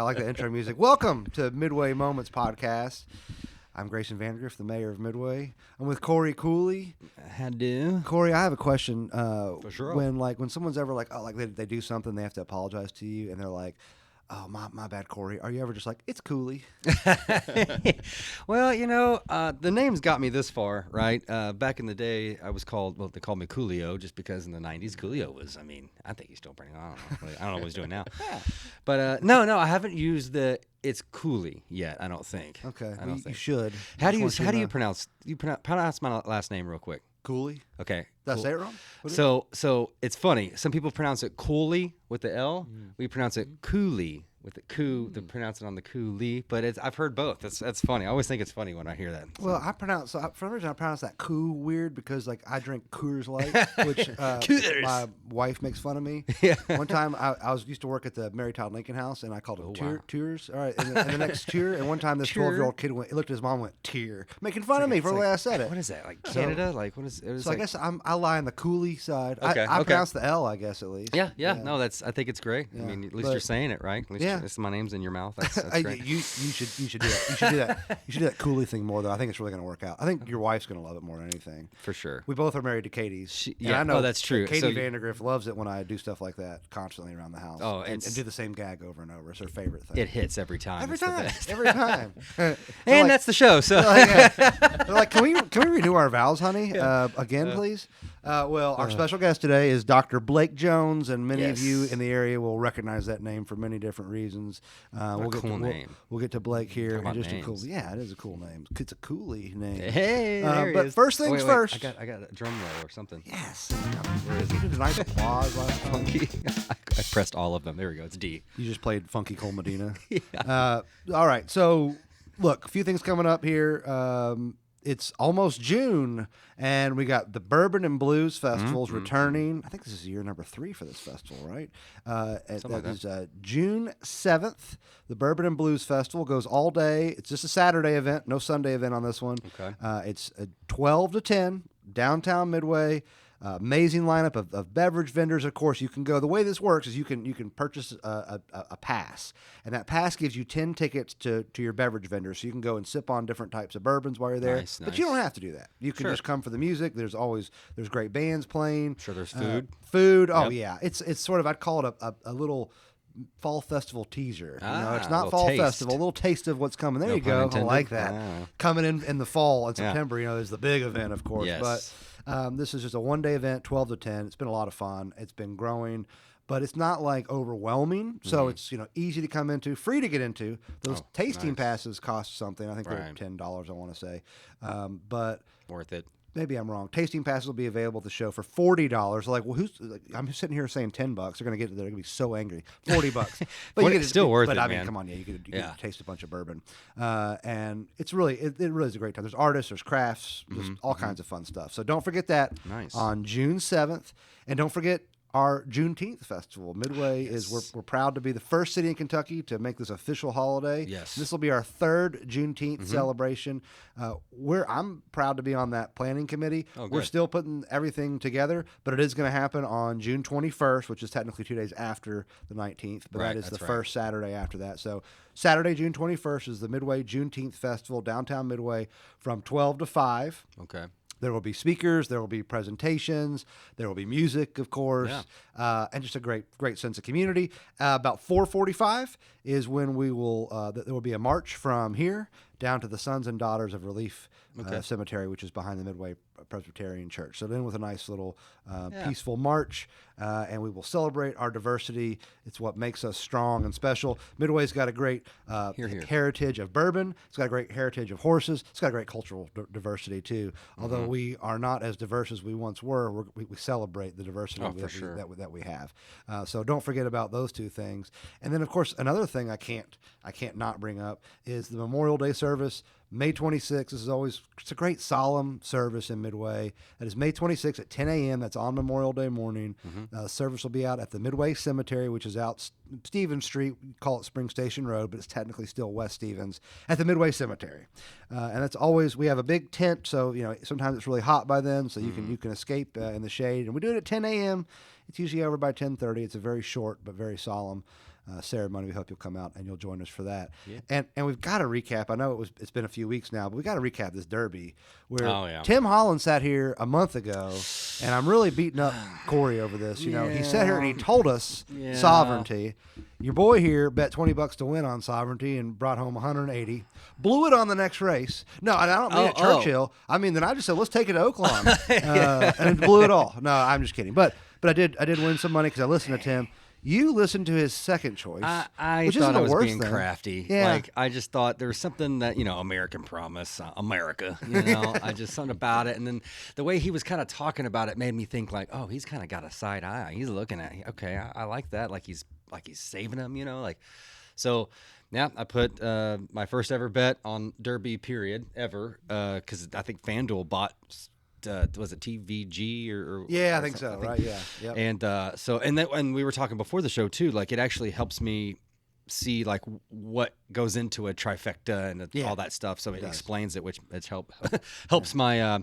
like the intro music. Welcome to Midway Moments Podcast. I'm Grayson Vandergriff, the mayor of Midway. I'm with Corey Cooley. How do? Corey, I have a question. For sure. When someone's ever like, they do something, they have to apologize to you, and they're like, oh, my bad, Corey. Are you ever just like, it's Cooley? Well, the name's got me this far, right? Back in the day, I was called, they called me Coolio just because in the 90s, Coolio was, I think he's still pretty, I don't know what he's doing now. But no, I haven't used it's Cooley yet, I don't think. Okay, I don't think. You should. How do you pronounce my last name real quick? Cooley? Okay. Did I say it wrong? So it's funny. Some people pronounce it Cooley with the L. We pronounce it Cooley with the coo. They pronounce it on the Cooley, but I've heard both. That's funny. I always think it's funny when I hear that. So. Well, for some reason I pronounce that coo weird because like I drink Coors Light, which my wife makes fun of me. Yeah. One time I used to work at the Mary Todd Lincoln House and I called it Tears. All right, and the next Tear. And one time this 12-year-old kid looked at his mom and went Tear, making fun of me for the way I said it. What is that? Like Canada? Like what is? So I guess I lie on the Cooley side. Okay, I pronounce the L, I guess at least. Yeah. No, I think it's great. Yeah. At least you're saying it right. At least my name's in your mouth. That's great. You should do that. You should do that. You should do that Cooley thing more though. I think it's really going to work out. I think your wife's going to love it more than anything. For sure. We both are married to Katie's. I know that's true. Katie Vandergriff loves it when I do stuff like that constantly around the house. Oh, and do the same gag over and over. It's her favorite thing. It hits every time. Every time. And that's the show. So they're like, can we renew our vows, honey? Again, please. Our special guest today is Dr. Blake Jones, and many of you in the area will recognize that name for many different reasons. We'll get to Blake here. It is a cool name. It's a Cooley name. Hey, there but he is. first things first. I got a drum roll or something. Yes. You did a nice applause last time. Funky. I pressed all of them. There we go. It's D. You just played Funky Cole Medina. Yeah. All right. So, look, a few things coming up here. It's almost June, and we got the Bourbon and Blues Festivals returning. I think this is year number 3 for this festival, right? That is June 7th. The Bourbon and Blues Festival goes all day. It's just a Saturday event, no Sunday event on this one. Okay. It's 12 to 10, downtown Midway. Amazing lineup of beverage vendors. Of course, you can go. The way this works is you can purchase a pass, and that pass gives you 10 tickets to your beverage vendor, so you can go and sip on different types of bourbons while you're there. But you don't have to do that. You can just come for the music. There's great bands playing. Sure, there's food. Food. Oh yeah, it's sort of, I'd call it a little fall festival teaser. It's not fall festival. A little taste of what's coming. There you go. I like that. Coming in the fall in September. There's the big event, of course. Yes. But this is just a one-day event, 12 to 10. It's been a lot of fun. It's been growing, but it's not like overwhelming. So it's easy to come into, free to get into. Those tasting passes cost something. I think they're $10. I want to say, but worth it. Maybe I'm wrong. Tasting passes will be available at the show for $40. Like, well, I'm sitting here saying $10. They're going to be so angry. $40. But you still worth it, But I mean, man. come on, you could taste a bunch of bourbon, and it's really it really is a great time. There's artists, there's crafts, just all kinds of fun stuff. So don't forget that on June 7th, and don't forget our Juneteenth festival. Midway is we're proud to be the first city in Kentucky to make this official holiday. Yes, this will be our 3rd Juneteenth celebration. I'm proud to be on that planning committee. We're still putting everything together, but it is going to happen on June 21st, which is technically 2 days after the 19th. But that is the first Saturday after that. So Saturday, June 21st, is the Midway Juneteenth Festival, downtown Midway, from 12 to 5. Okay. There will be speakers, there will be presentations, there will be music, of course, and just a great sense of community. About 4:45 is when we will. There will be a march from here down to the Sons and Daughters of Relief Cemetery, which is behind the Midway Presbyterian Church. So then with a nice little peaceful march, and we will celebrate our diversity. It's what makes us strong and special. Midway's got a great heritage of bourbon. It's got a great heritage of horses. It's got a great cultural diversity too. Although we are not as diverse as we once were, we celebrate the diversity that we have. So don't forget about those two things. And then of course another thing I can't not bring up is the Memorial Day service. May 26th. It's a great solemn service in Midway. That is May 26th at 10 a.m. That's on Memorial Day morning. The service will be out at the Midway Cemetery, which is out Stevens Street. We call it Spring Station Road, but it's technically still West Stevens, at the Midway Cemetery. And that's always, we have a big tent, so sometimes it's really hot by then, so you can escape in the shade. And we do it at 10 a.m. It's usually over by 10:30. It's a very short but very solemn ceremony. We hope you'll come out and you'll join us for that. Yeah. And we've got to recap. I know it's been a few weeks now, but we got to recap this Derby where yeah. Tim Holland sat here a month ago, and I'm really beating up Corey over this. You know, he sat here and he told us Sovereignty. Your boy here bet $20 to win on Sovereignty and brought home 180. Blew it on the next race. No, I don't mean at Churchill. I mean, then I just said, let's take it to Oaklawn. And blew it all. No, I'm just kidding. But I did win some money because I listened to Tim. You listened to his second choice. I thought I was being thing. crafty. Yeah. Like, I just thought there was something that, American Promise, America, I just something about it. And then the way he was kind of talking about it made me think like, oh, he's kind of got a side eye. He's looking at, okay, I like that. Like he's saving him, so yeah, I put my first ever bet on Derby period ever. Cause I think FanDuel bought, was it TVG or I think so. Right. Yeah. Yep. And and we were talking before the show too, like it actually helps me see like what goes into a trifecta and all that stuff. So it explains it, which helps my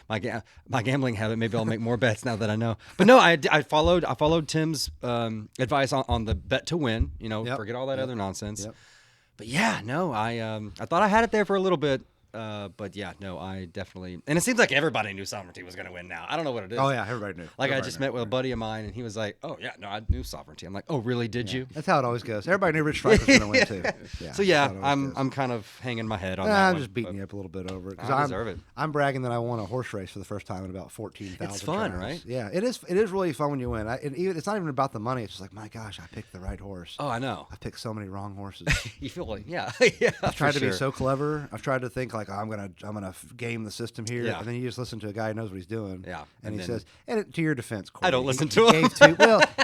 my gambling habit. Maybe I'll make more bets now that I know. But no, I followed Tim's advice on the bet to win. Forget all that other nonsense. Yep. But yeah, no, I thought I had it there for a little bit. But yeah, no, I definitely, and it seems like everybody knew Sovereignty was going to win now. I don't know what it is. Oh yeah, everybody knew. Like I just met with a buddy of mine, and he was like, "Oh yeah, no, I knew Sovereignty." I'm like, "Oh really? Did you?" That's how it always goes. Everybody knew Rich Strike was going to win too. Yeah, so yeah, I'm kind of hanging my head on that. I'm one, just beating you up a little bit over it I deserve it. I'm bragging that I won a horse race for the first time in about 14,000. It's fun, trials. right? Yeah, it is. It is really fun when you win. It's not even about the money. It's just like, my gosh, I picked the right horse. Oh, I know. I picked so many wrong horses. You feel like, yeah. I've tried to be so clever. I've tried to think like, I'm gonna game the system here, and then you just listen to a guy who knows what he's doing. Yeah, and he says, and to your defense, Corey, I don't listen to him.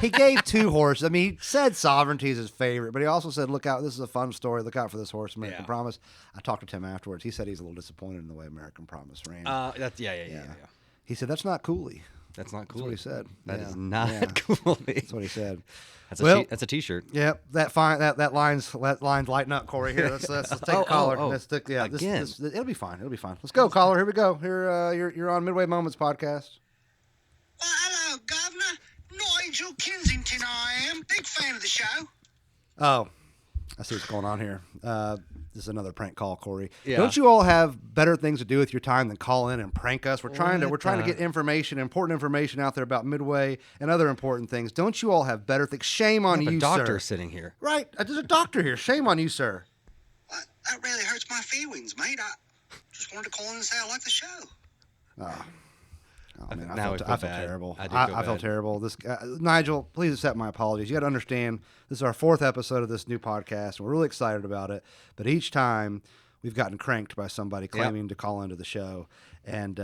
He gave two horses. I mean, he said Sovereignty is his favorite, but he also said, look out, this is a fun story. Look out for this horse, American Promise. I talked to Tim afterwards. He said he's a little disappointed in the way American Promise ran. That's yeah. He said that's not Cooley. That's not cool. Cooley. That's what he said. That is not Cooley. That's what he said. That's a T-shirt. Yep, that line's lighting up, Corey. Here, let's take a caller. Let's take, again. It'll be fine. It'll be fine. Let's go, caller. Here we go. Here, you're on Midway Moments podcast. Well, hello, Governor. Nigel Kensington, I am. Big fan of the show. Oh, I see what's going on here. This is another prank call, Corey. Yeah. Don't you all have better things to do with your time than call in and prank us? We're trying to get important information out there about Midway and other important things. Don't you all have better things? Shame on you, a doctor sir. sitting here. Right. There's a doctor here. Shame on you, sir. Well, that really hurts my feelings, mate. I just wanted to call in and say I like the show. Oh man, Now I felt terrible. I felt terrible. This Nigel, please accept my apologies. You got to understand, this is our 4th episode of this new podcast, and we're really excited about it. But each time we've gotten cranked by somebody claiming to call into the show, and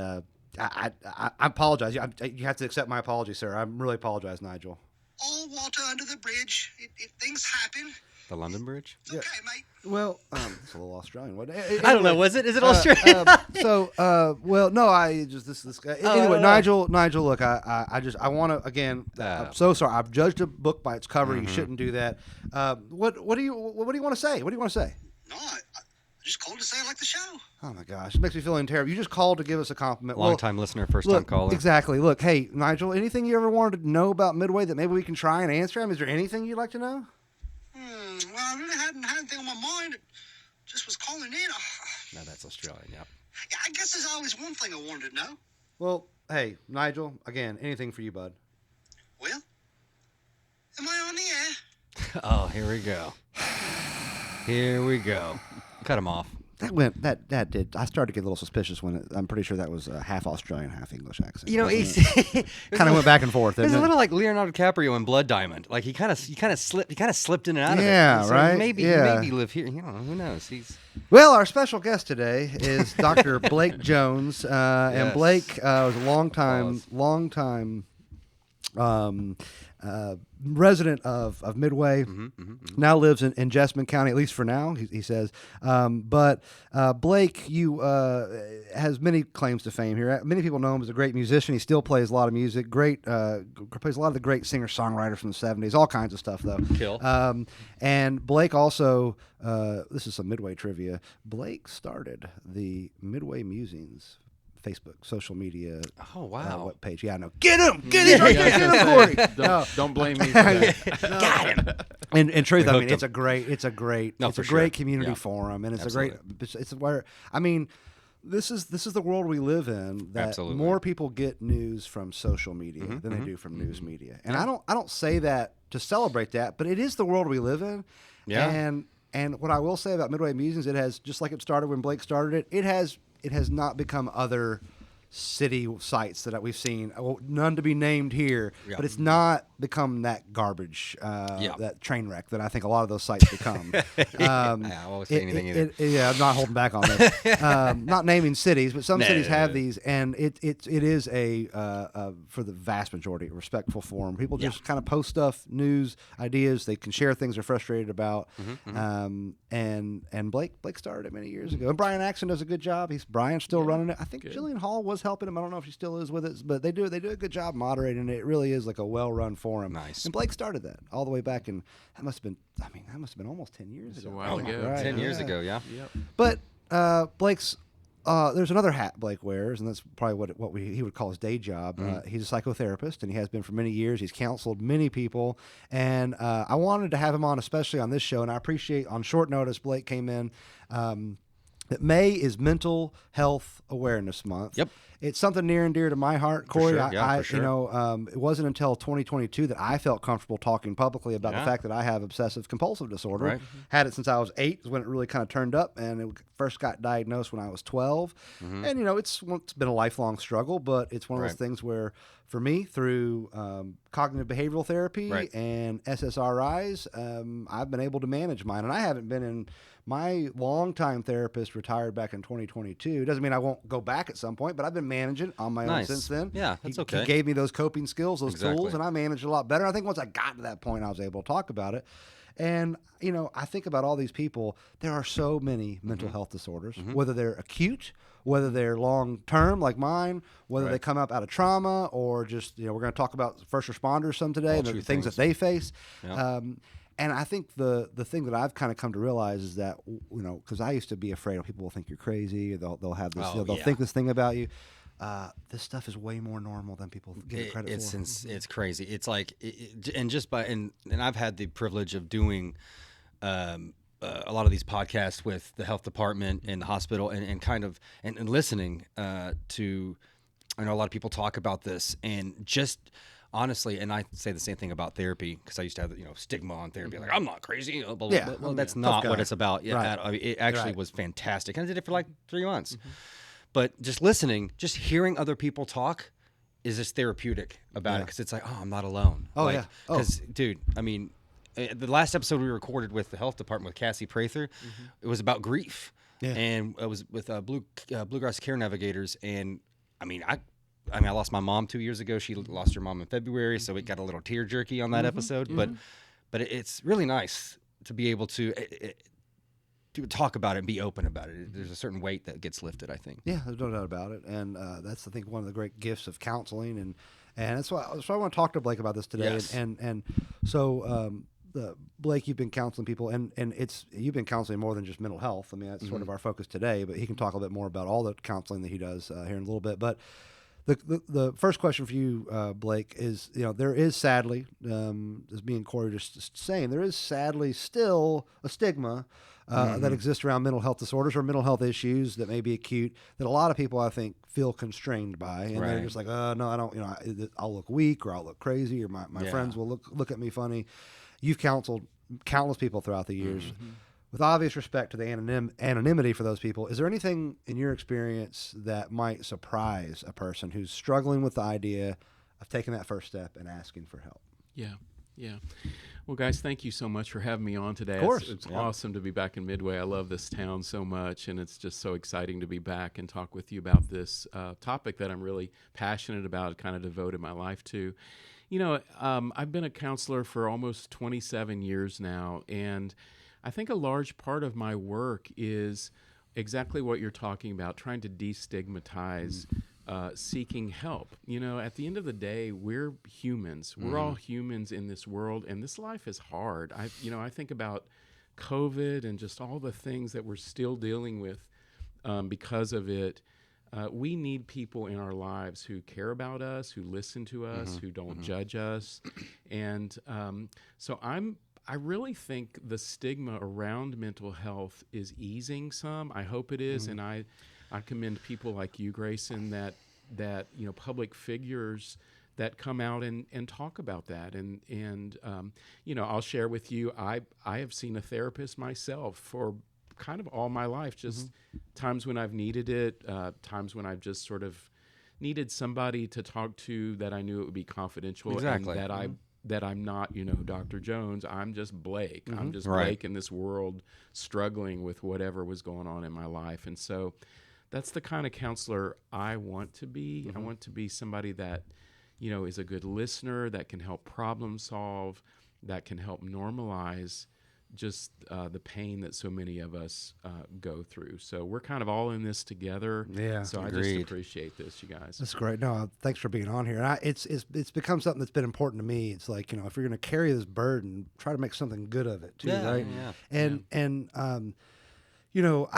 I apologize. You have to accept my apology, sir. I really apologize, Nigel. All water under the bridge. If things happen, The London Bridge? it's okay, mate. Well, it's a little Australian. I don't know. Was it? Is it Australian? Well, no. This guy. Anyway, Nigel. Look, I want to again. I'm so sorry. I've judged a book by its cover. You shouldn't do that. What do you want to say? What do you want to say? No, I just called to say I like the show. Oh my gosh, it makes me feel terrible. You just called to give us a compliment. Long-time listener, first-time caller. Exactly. Look, hey, Nigel. Anything you ever wanted to know about Midway that maybe we can try and answer? Is there anything you'd like to know? Well, I really hadn't had anything on my mind. Just was calling in. No, that's Australian, yep. Yeah, I guess there's always one thing I wanted to know. Well, hey, Nigel, again, anything for you, bud. Well, am I on the air? Oh, here we go. Here we go. Cut him off. That did. I started to get a little suspicious when I'm pretty sure that was a half Australian, half English accent. He's kind of went back and forth. It was a little like Leonardo DiCaprio in Blood Diamond. Like he kind of slipped in and out of it. Yeah, right. Maybe live here. Who knows? Well, our special guest today is Dr. Blake Jones, and Blake was a long time resident of Midway. Now lives in Jessamine County, at least for now, he says. But Blake, you has many claims to fame here. Many people know him as a great musician. He still plays a lot of music. Plays a lot of the great singer-songwriters from the 70s, all kinds of stuff, though. Kill. And Blake also, this is some Midway trivia, Blake started the Midway Musings Facebook social media. Oh, wow. Web page. Yeah, I know. Get him, right there, get him, Corey. Don't blame me for that. Got him. In truth, I mean, hooked it's a great No, it's for a great sure. community Yeah. forum, and it's Absolutely. it's where, I mean, this is the world we live in. That Absolutely. more people get news from social media than they do from news media, and I don't say that to celebrate that, but it is the world we live in. Yeah. And what I will say about Midway Musings, it has, just like it started when Blake started it has not become other city sites that we've seen. Well, none to be named here, Yeah. but it's not become that garbage, Yeah. that train wreck that I think a lot of those sites become. I won't say anything either. Yeah, I'm not holding back on this. Not naming cities, but some cities have these, and it is a for the vast majority, a respectful forum. People just kind of post stuff, news, ideas. They can share things they're frustrated about. And Blake started it many years ago, and Brian Axon does a good job. Brian's still running it. I think Jillian Hall was helping him. I don't know if she still is with it, but they do a good job moderating it. It really is like a well-run forum. Nice. And Blake started that all the way back in, that must have been almost 10 years ago. a while ago. Right, 10 years ago, yeah. Yep. But Blake's there's another hat Blake wears, and that's probably what he would call his day job. He's a psychotherapist, and he has been for many years. He's counseled many people, and I wanted to have him on, especially on this show. And I appreciate on short notice Blake came in. That May is Mental Health Awareness Month. Yep. It's something near and dear to my heart, Corey. sure, yeah, for sure. You know, it wasn't until 2022 that I felt comfortable talking publicly about the Yeah. fact that I have obsessive compulsive disorder. Right. Had it since I was 8 is when it really kind of turned up, and it first got diagnosed when I was 12. And you know, it's been a lifelong struggle, but it's one of those Right. things where, for me, through cognitive behavioral therapy Right. and SSRIs, I've been able to manage mine, and I haven't been in. My longtime therapist retired back in 2022. Doesn't mean I won't go back at some point, but I've been managing on my own Nice. since then. Yeah, that's He okay. gave me those coping skills, those Exactly. tools, and I managed a lot better. I think once I got to that point, I was able to talk about it. And, you know, I think about all these people. There are so many mental health disorders, whether they're acute, whether they're long term like mine, whether they come up out of trauma, or just, you know, we're going to talk about first responders some today All and the true things that things. they face. Yeah. And I think the thing that I've kind of come to realize is that, you know, because I used to be afraid of people will think you're crazy, or they'll have this, Oh, you know, they'll yeah. think this thing about you. This stuff is way more normal than people give it credit It's for. it's crazy. It's like and just by and I've had the privilege of doing a lot of these podcasts with the health department and the hospital, and kind of and listening to, I know a lot of people talk about this, and just honestly, and I say the same thing about therapy, because I used to have, you know, stigma on therapy, like I'm not crazy. Blah, blah, Yeah. blah. Well, that's Tough not guy. what it's about. Yeah, Right. I mean, it actually Right. was fantastic. And I did it for like 3 months. But just listening, just hearing other people talk is just therapeutic about it, because it's like, oh, I'm not alone. Oh, like, yeah. Oh. Because, dude, I mean, the last episode we recorded with the health department with Cassie Prather, it was about grief. Yeah. And it was with Bluegrass Care Navigators. And I mean, I lost my mom 2 years ago. She lost her mom in February, so it got a little tear jerky on that episode. But it's really nice to be able to talk about it and be open about it. There's a certain weight that gets lifted, I think. Yeah, there's no doubt about it, and that's, I think, one of the great gifts of counseling, and that's why I want to talk to Blake about this today. Yes. And so Blake, you've been counseling people, and you've been counseling more than just mental health. I mean, that's sort of our focus today, but he can talk a little bit more about all the counseling that he does here in a little bit. But the first question for you, Blake, is, you know, there is sadly, as me and Corey were just saying, there is sadly still a stigma that exists around mental health disorders or mental health issues that may be acute, that a lot of people, I think, feel constrained by, and they're Right. just like, no, I don't, you know, I'll look weak, or I'll look crazy, or my Yeah. friends will look at me funny. You've counseled countless people throughout the years. With obvious respect to the anonymity for those people, is there anything in your experience that might surprise a person who's struggling with the idea of taking that first step and asking for help? Yeah. Well, guys, thank you so much for having me on today. Of course. It's awesome to be back in Midway. I love this town so much, and it's just so exciting to be back and talk with you about this topic that I'm really passionate about, kind of devoted my life to. You know, I've been a counselor for almost 27 years now, and I think a large part of my work is exactly what you're talking about, trying to destigmatize seeking help. You know, at the end of the day, we're humans. We're all humans in this world, and this life is hard. I think about COVID and just all the things that we're still dealing with because of it. we need people in our lives who care about us, who listen to us, who don't judge us. And so I really think the stigma around mental health is easing some. I hope it is. And I commend people like you, Grayson, that public figures that come out and talk about that. And I'll share with you, I have seen a therapist myself for kind of all my life, just times when I've needed it, times when I've just sort of needed somebody to talk to that I knew it would be confidential. Exactly. And that I'm not, Dr. Jones. I'm just Blake. I'm just Right. Blake in this world struggling with whatever was going on in my life. And so that's the kind of counselor I want to be. I want to be somebody that, is a good listener, that can help problem solve, that can help normalize just the pain that so many of us go through. So we're kind of all in this together. Yeah, So I agreed. just appreciate this, you guys. That's great. No, thanks for being on here. And it's become something that's been important to me. It's like, if you're going to carry this burden, try to make something good of it too, right? Yeah. And you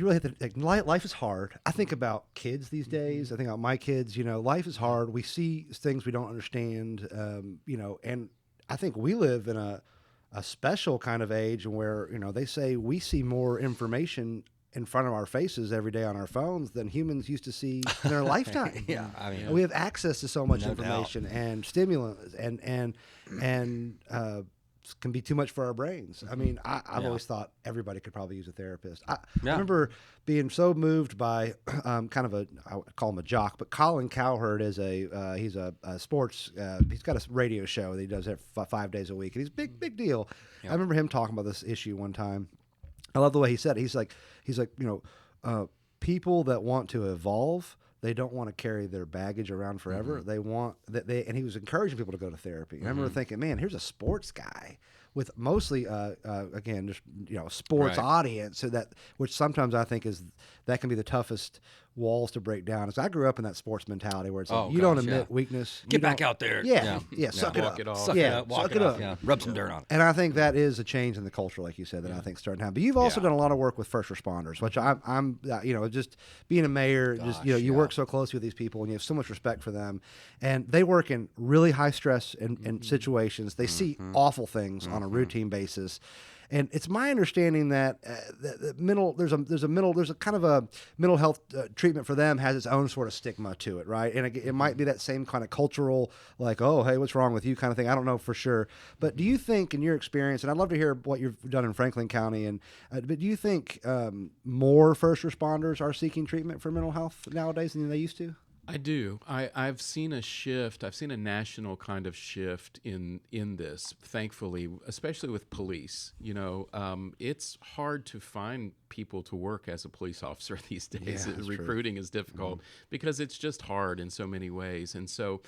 really have to, life is hard. I think about kids these days. I think about my kids, life is hard. We see things we don't understand, and I think we live in a special kind of age where, they say we see more information in front of our faces every day on our phones than humans used to see in their lifetime. Yeah, I mean, We have access to so much No information and stimulants and can be too much for our brains. I mean, I've always thought everybody could probably use a therapist. I remember being so moved by kind of I would call him a jock, but Colin Cowherd is he's a sports, he's got a radio show that he does 5 days a week, and he's big deal. I remember him talking about this issue one time. I love the way he said it. He's like, people that want to evolve, they don't want to carry their baggage around forever. They want that and he was encouraging people to go to therapy. And I remember thinking, man, here's a sports guy with mostly, again, just, sports audience. So which sometimes I think that can be the toughest walls to break down. As I grew up in that sports mentality where it's like, you don't admit weakness. Get back out there. Suck it Walk up. it off. Suck it up. Walk suck it it up. up. Yeah. Rub some dirt on it. And I think that is a change in the culture, like you said, that I think is starting to happen. But you've also done a lot of work with first responders, which I'm just being a mayor, you work so closely with these people and you have so much respect for them. And they work in really high stress and situations. They see awful things on a routine basis. And it's my understanding that there's a kind of a mental health treatment for them has its own sort of stigma to it, right? And it might be that same kind of cultural, like, oh, hey, what's wrong with you kind of thing. I don't know for sure. But do you think, in your experience, and I'd love to hear what you've done in Franklin County, but do you think more first responders are seeking treatment for mental health nowadays than they used to? I do. I've seen a shift. I've seen a national kind of shift in this, thankfully, especially with police. It's hard to find people to work as a police officer these days. Yeah, that's Recruiting is difficult because it's just hard in so many ways. And so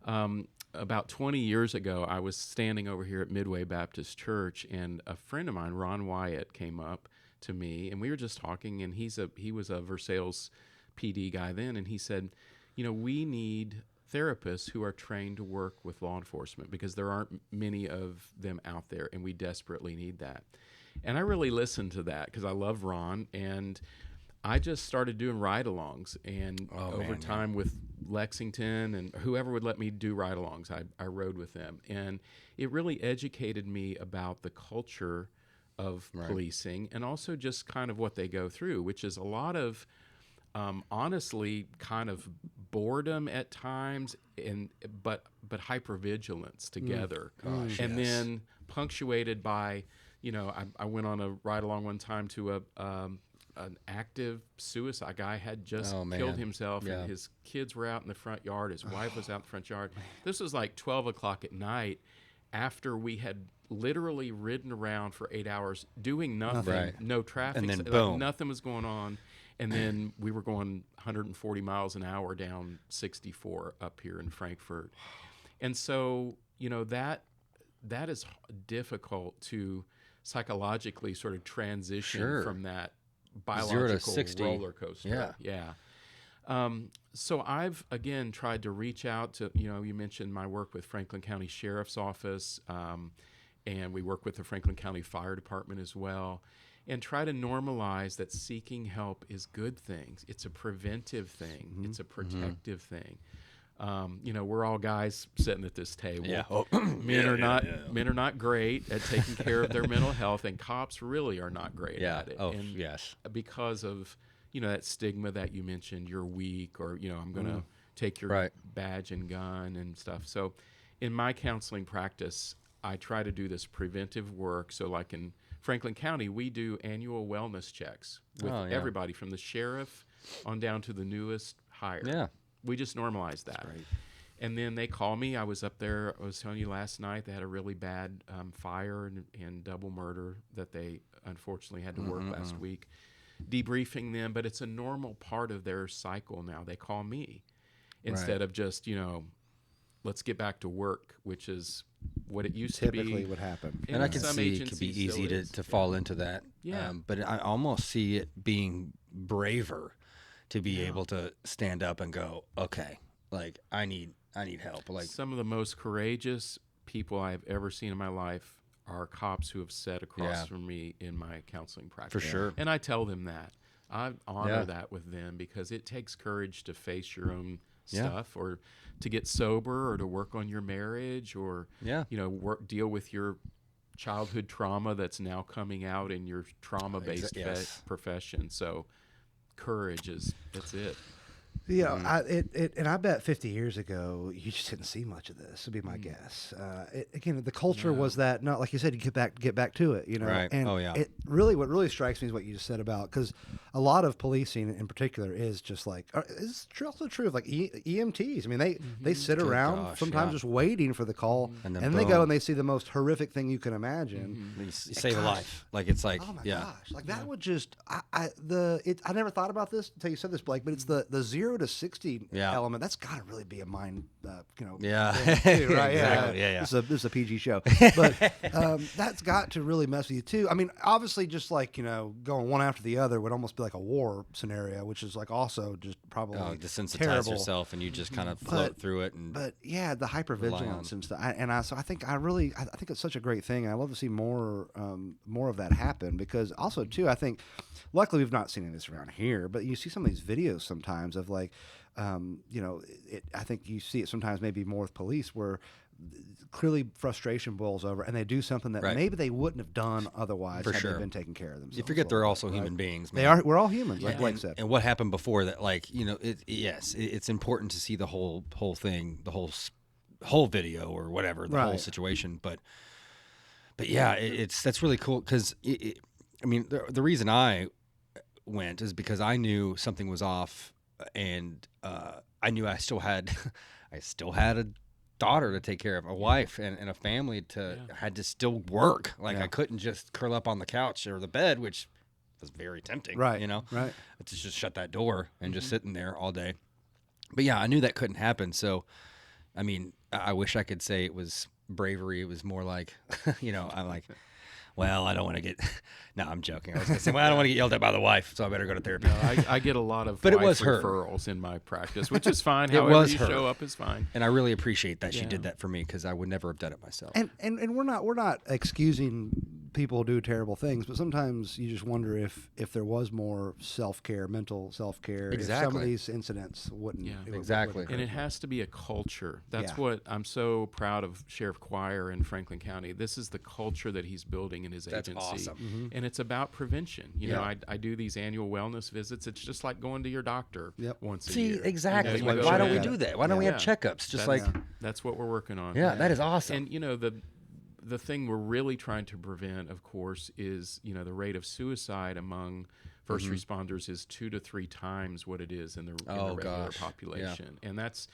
about 20 years ago, I was standing over here at Midway Baptist Church, and a friend of mine, Ron Wyatt, came up to me, and we were just talking, and he was a Versailles PD guy then, and he said, we need therapists who are trained to work with law enforcement because there aren't many of them out there, and we desperately need that. And I really listened to that because I love Ron, and I just started doing ride-alongs. And over time with Lexington and whoever would let me do ride-alongs, I rode with them. And it really educated me about the culture of policing and also just kind of what they go through, which is a lot of honestly kind of boredom at times but hypervigilance together. Then punctuated by I went on a ride along one time to an active suicide guy had just killed himself, and his kids were out in the front yard, his wife was out in the front yard. This was like 12 o'clock at night after we had literally ridden around for 8 hours doing nothing. No traffic, and then boom, nothing was going on. And then we were going 140 miles an hour down 64 up here in Frankfurt. And so, that is difficult to psychologically sort of transition from that biological roller coaster. So I've, again, tried to reach out to, you mentioned my work with Franklin County Sheriff's Office, and we work with the Franklin County Fire Department as well. and try to normalize that seeking help is good things. It's a preventive thing. It's a protective thing. You know, we're all guys sitting at this table. Yeah. Oh. Men are not great at taking care of their mental health, and cops really are not great at it. Oh, and yes. because of, you know, that stigma that you mentioned, you're weak, or, you know, I'm going to take your badge and gun and stuff. So in my counseling practice, I try to do this preventive work. So like in Franklin County, we do annual wellness checks with everybody from the sheriff on down to the newest hire. Yeah. We just normalize that. Great. And then they call me. I was up there. I was telling you last night they had a really bad fire and double murder that they unfortunately had to work last week, debriefing them. But it's a normal part of their cycle now. They call me instead of just, you know, let's get back to work, which is what it used to be. Typically would happen. And I can see it could be easy to fall into that. Yeah. But I almost see it being braver to be able to stand up and go, okay, like I need help. Like some of the most courageous people I've ever seen in my life are cops who have sat across from me in my counseling practice. For sure. And I tell them that. I honor that with them because it takes courage to face your own stuff, or to get sober, or to work on your marriage, or you know, deal with your childhood trauma that's now coming out in your trauma-based profession. So courage that's it. Yeah, and I bet 50 years ago you just didn't see much of this. Would be my guess. Again, the culture was that, not like you said, you get back to it. You know, Right. and it really, what really strikes me is what you just said about, because a lot of policing in particular is just like, it's also true of like EMTs. I mean, they sit around sometimes just waiting for the call, and then they go and they see the most horrific thing you can imagine. you save a life. Like it's like, oh my gosh, like that would just I never thought about this until you said this, Blake. But it's the 0 to 60 element. That's got to really be a mind, you know. Yeah. Thing too, right? Exactly. Yeah. This is a PG show, but that's got to really mess with you too. I mean, obviously, just like, you know, going one after the other would almost be like a war scenario, which is like also just probably desensitize terrible. yourself, and you just kind of float through it. But yeah, the hypervigilance and stuff. So I think it's such a great thing. I love to see more of that happen, because also too, I think, luckily we've not seen any of this around here, but you see some of these videos sometimes of like, you know, I think you see it sometimes maybe more with police, where clearly frustration boils over and they do something that maybe they wouldn't have done otherwise had they been taking care of themselves. You forget they're also human beings, man. They are. We're all humans, like Blake said. And what happened before that, like, you know, it's important to see the whole thing, the whole video or whatever, the whole situation. But yeah, that's really cool, because I mean, the reason I went is because I knew something was off, and I knew I still had a daughter to take care of, a wife and a family had to still work. Like I couldn't just curl up on the couch or the bed, which was very tempting, you know, to just shut that door and just sitting there all day. But yeah, I knew that couldn't happen. So, I mean, I wish I could say it was bravery. It was more like, you know, I'm like, well, I don't want to get. No, I'm joking. I was going to say, well, I don't want to get yelled at by the wife, so I better go to therapy. No, I get a lot of but it was referrals in my practice, which is fine. It However was you her. show up is fine. And I really appreciate that she did that for me, because I would never have done it myself. And we're not excusing people who do terrible things, but sometimes you just wonder if there was more self-care, mental self-care, if some of these incidents wouldn't. Exactly. And it has to be a culture. That's what I'm so proud of Sheriff Quire in Franklin County. This is the culture that he's building in his agency. That's awesome. And it's about prevention. You know, I do these annual wellness visits. It's just like going to your doctor once a year. See, exactly. You know, Why don't we do that? Why don't we have checkups? That's what we're working on. Yeah, that is awesome. And you know, the thing we're really trying to prevent, of course, is, you know, the rate of suicide among first responders is 2 to 3 times what it is in the regular population. And that's,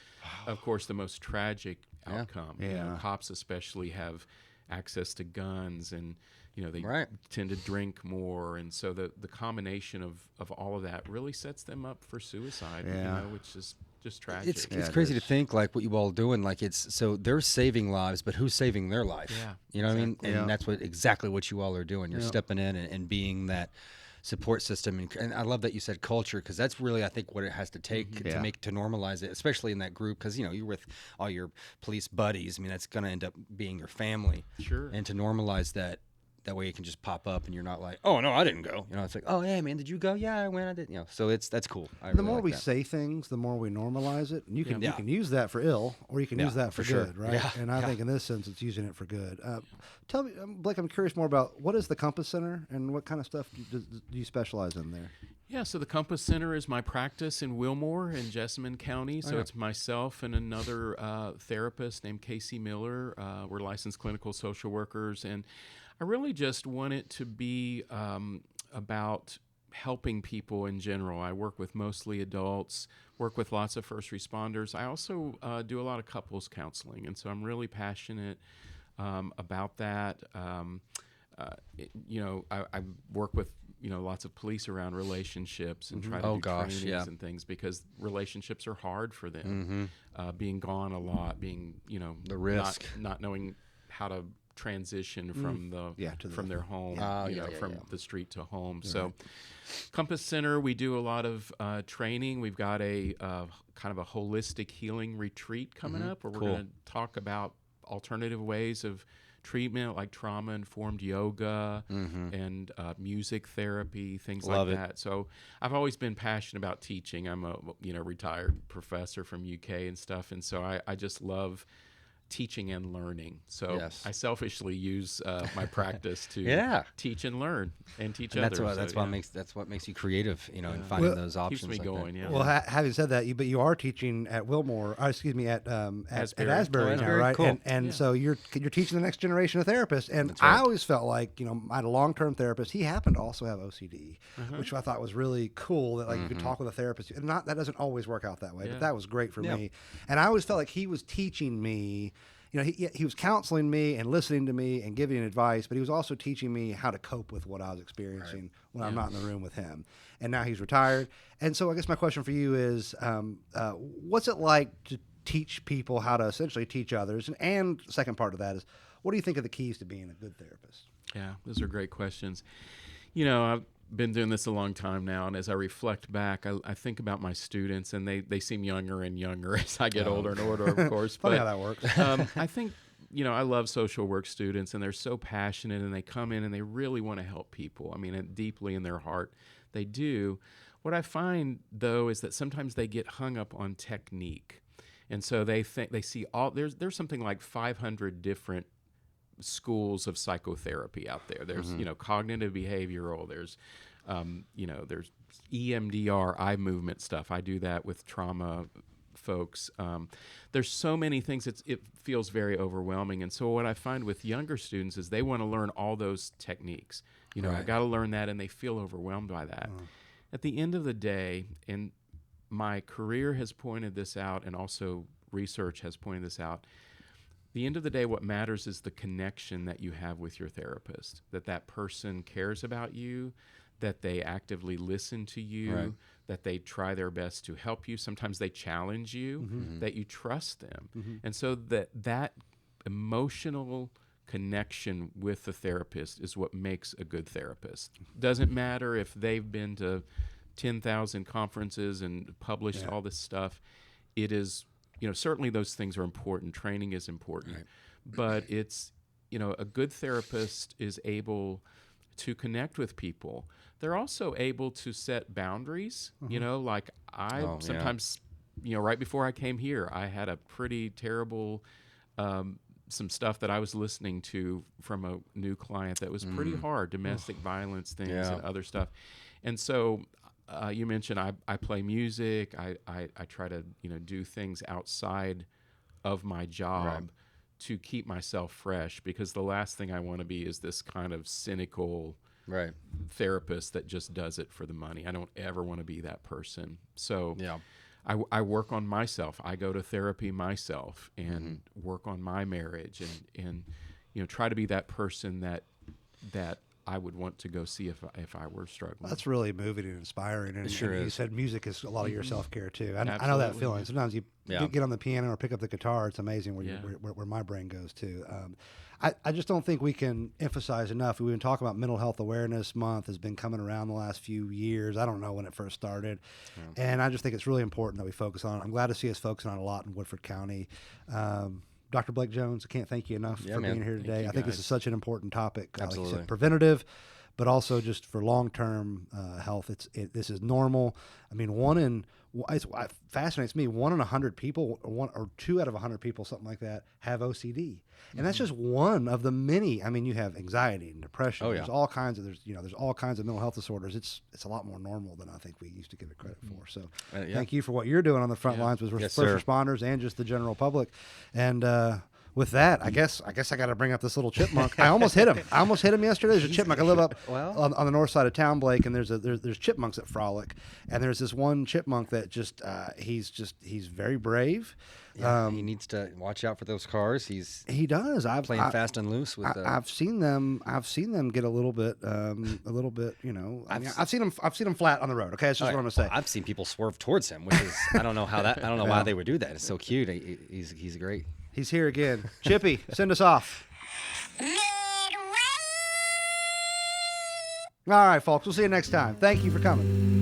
of course, the most tragic outcome. You know, cops especially have access to guns, and, you know, they tend to drink more. And so the combination of all of that really sets them up for suicide, you know, which is just tragic. It's crazy to think, like, what you all doing, like, so they're saving lives, but who's saving their life? You know what I mean? And that's exactly what you all are doing. You're stepping in and being that support system. And I love that you said culture, because that's really, I think, what it has to take to normalize it, especially in that group, because, you know, you're with all your police buddies. I mean, that's going to end up being your family. Sure. And to normalize that that way it can just pop up and you're not like, oh no, I didn't go. You know, it's like, oh hey man, did you go? Yeah, I went. I did. You know, so that's cool. The really more like we that. say things, the more we normalize it. And you can Yeah. you can use that for ill, or you can use that for sure. good, right? Yeah. And I think in this sense, it's using it for good. Tell me, Blake, I'm curious more about what is the Compass Center and what kind of stuff do you specialize in there? Yeah, so the Compass Center is my practice in Wilmore in Jessamine County. So it's myself and another therapist named Casey Miller. We're licensed clinical social workers, and I really just want it to be about helping people in general. I work with mostly adults, work with lots of first responders. I also do a lot of couples counseling, and so I'm really passionate about that. I work with lots of police around relationships and try to do trainings and things because relationships are hard for them. Being gone a lot, being the risk, not knowing how to transition from from their home, from the street to home. Right. So, Compass Center, we do a lot of training. We've got a kind of a holistic healing retreat coming up where we're going to talk about alternative ways of treatment like trauma-informed yoga and music therapy, things like that. So I've always been passionate about teaching. I'm a retired professor from UK and stuff, and so I just love teaching and learning. So I selfishly use my practice to teach and learn and teach others. That's what makes you creative, in finding those options. Keeps me going. Well, having said that, you are teaching at Wilmore, at Asbury now, right? Cool. And so you're teaching the next generation of therapists. And I always felt like I had a long-term therapist. He happened to also have OCD, which I thought was really cool that you could talk with a therapist. And that doesn't always work out that way, but that was great for me. And I always felt like he was teaching me. He was counseling me and listening to me and giving advice, but he was also teaching me how to cope with what I was experiencing when I'm not in the room with him. And now he's retired. And so I guess my question for you is, what's it like to teach people how to essentially teach others? And second part of that is, what do you think are the keys to being a good therapist? Yeah, those are great questions. I've been doing this a long time now, and as I reflect back, I think about my students, and they seem younger and younger as I get older and older, of course. Funny how that works. I think, I love social work students, and they're so passionate, and they come in and they really want to help people. I mean, deeply in their heart, they do. What I find, though, is that sometimes they get hung up on technique, and so they see there's something like 500 different schools of psychotherapy out there. There's cognitive behavioral, there's there's EMDR, eye movement stuff. I do that with trauma folks. There's so many things, it feels very overwhelming. And so what I find with younger students is they want to learn all those techniques. I got to learn that, and they feel overwhelmed by that. At the end of the day, and my career has pointed this out, and also research has pointed this out, the end of the day, what matters is the connection that you have with your therapist, that person cares about you, that they actively listen to you, that they try their best to help you. Sometimes they challenge you, that you trust them. And so that emotional connection with the therapist is what makes a good therapist. Doesn't matter if they've been to 10,000 conferences and published all this stuff. It is... certainly those things are important. Training is important. But it's, a good therapist is able to connect with people. They're also able to set boundaries. Like sometimes, right before I came here, I had a pretty terrible, some stuff that I was listening to from a new client that was pretty hard, domestic violence things and other stuff. And so you mentioned I play music. I try to do things outside of my job to keep myself fresh, because the last thing I want to be is this kind of cynical therapist that just does it for the money. I don't ever want to be that person. So I work on myself. I go to therapy myself and work on my marriage and try to be that person that I would want to go see if I were struggling. That's really moving and inspiring. And, sure and you said music is a lot of your self-care too. I know that feeling. Sometimes you get on the piano or pick up the guitar. It's amazing where my brain goes to. I just don't think we can emphasize enough. We've been talking about Mental Health Awareness Month has been coming around the last few years. I don't know when it first started. And I just think it's really important that we focus on it. I'm glad to see us focusing on it a lot in Woodford County. Dr. Blake Jones, I can't thank you enough for being here today. I think this is such an important topic. Like you said, preventative, but also just for long-term health. This is normal. I mean, it fascinates me. 1 in 100 people, or 2 out of 100 people, something like that, have OCD, and that's just one of the many. I mean, you have anxiety and depression. There's all kinds of there's all kinds of mental health disorders. It's a lot more normal than I think we used to give it credit for. So, thank you for what you're doing on the front lines with first responders and just the general public, and. With that, I guess I got to bring up this little chipmunk. I almost hit him. Yesterday. There's a chipmunk. I live up on the north side of town, Blake, and there's chipmunks that frolic. And there's this one chipmunk that he's very brave. Yeah, he needs to watch out for those cars. He does. Playing fast and loose with. I've seen them get a little bit. I've seen them flat on the road. Okay, that's just what I'm gonna say. I've seen people swerve towards him, which is I don't know why they would do that. It's so cute. He's great. He's here again. Chippy, send us off. Midway! All right, folks. We'll see you next time. Thank you for coming.